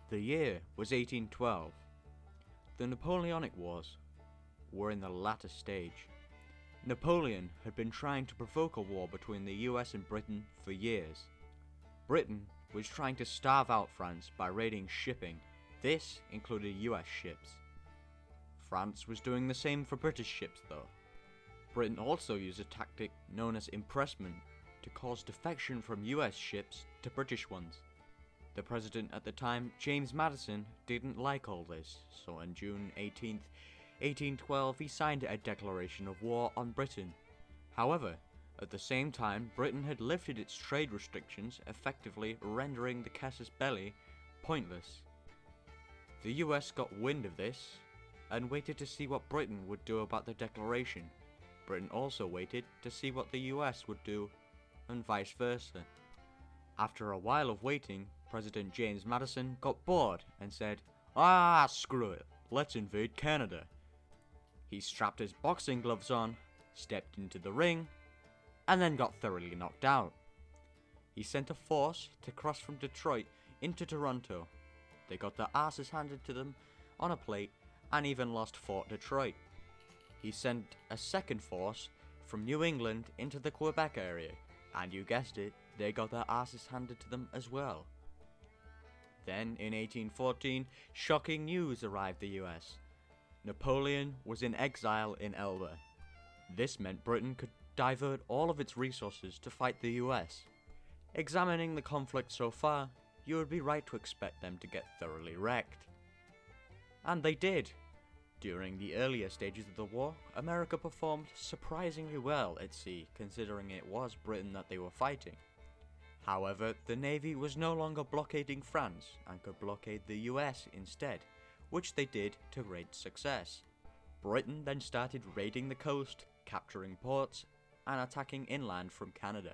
The year was 1812. The Napoleonic Wars were in the latter stage. Napoleon had been trying to provoke a war between the US and Britain for years. Britain was trying to starve out France by raiding shipping. This included US ships. France was doing the same for British ships though. Britain also used a tactic known as impressment to cause defection from US ships to British ones. The president at the time, James Madison, didn't like all this, so on June 18th, 1812 he signed a declaration of war on Britain. However, at the same time Britain had lifted its trade restrictions, effectively rendering the casus belli pointless. The US got wind of this and waited to see what Britain would do about the declaration. Britain also waited to see what the US would do, and vice versa. After a while of waiting, President James Madison got bored and said, screw it, let's invade Canada. He strapped his boxing gloves on, stepped into the ring, and then got thoroughly knocked out. He sent a force to cross from Detroit into Toronto. They got their asses handed to them on a plate and even lost Fort Detroit. He sent a second force from New England into the Quebec area, and you guessed it, they got their asses handed to them as well. Then, in 1814, shocking news arrived the US. Napoleon was in exile in Elba. This meant Britain could divert all of its resources to fight the US. Examining the conflict so far, you would be right to expect them to get thoroughly wrecked. And they did. During the earlier stages of the war, America performed surprisingly well at sea, considering it was Britain that they were fighting. However, the Navy was no longer blockading France and could blockade the US instead, which they did to great success. Britain then started raiding the coast, capturing ports, and attacking inland from Canada.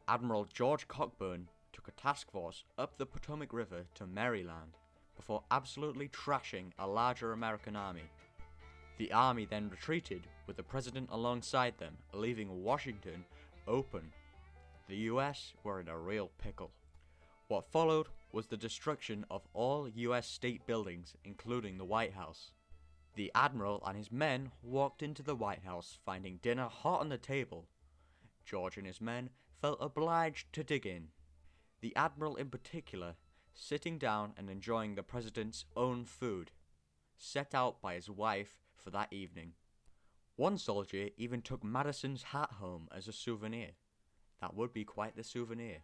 Admiral George Cockburn took a task force up the Potomac River to Maryland, before absolutely trashing a larger American army. The army then retreated with the president alongside them, leaving Washington open. The US were in a real pickle. What followed was the destruction of all US state buildings, including the White House. The admiral and his men walked into the White House, finding dinner hot on the table. George and his men felt obliged to dig in. The admiral in particular, sitting down and enjoying the president's own food, set out by his wife for that evening. One soldier even took Madison's hat home as a souvenir. That would be quite the souvenir.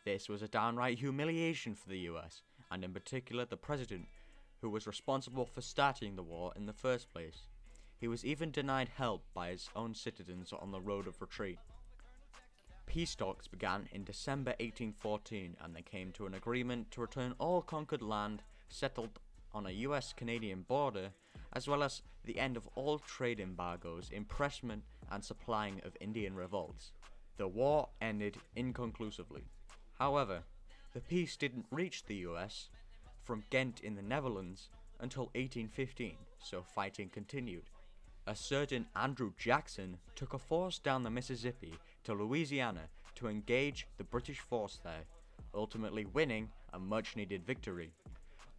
This was a downright humiliation for the US, and in particular the president, who was responsible for starting the war in the first place. He was even denied help by his own citizens on the road of retreat. Peace talks began in December 1814, and they came to an agreement to return all conquered land settled on a US-Canadian border, as well as the end of all trade embargoes, impressment, and supplying of Indian revolts. The war ended inconclusively. However, the peace didn't reach the US from Ghent in the Netherlands until 1815, so fighting continued. A certain Andrew Jackson took a force down the Mississippi to Louisiana to engage the British force there, ultimately winning a much-needed victory.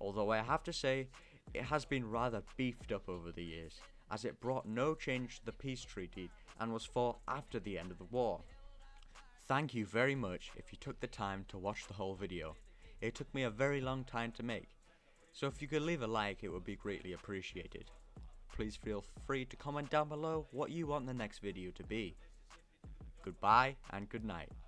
Although I have to say, it has been rather beefed up over the years, as it brought no change to the peace treaty and was fought after the end of the war. Thank you very much if you took the time to watch the whole video. It took me a very long time to make, so if you could leave a like, it would be greatly appreciated. Please feel free to comment down below what you want the next video to be. Goodbye and good night.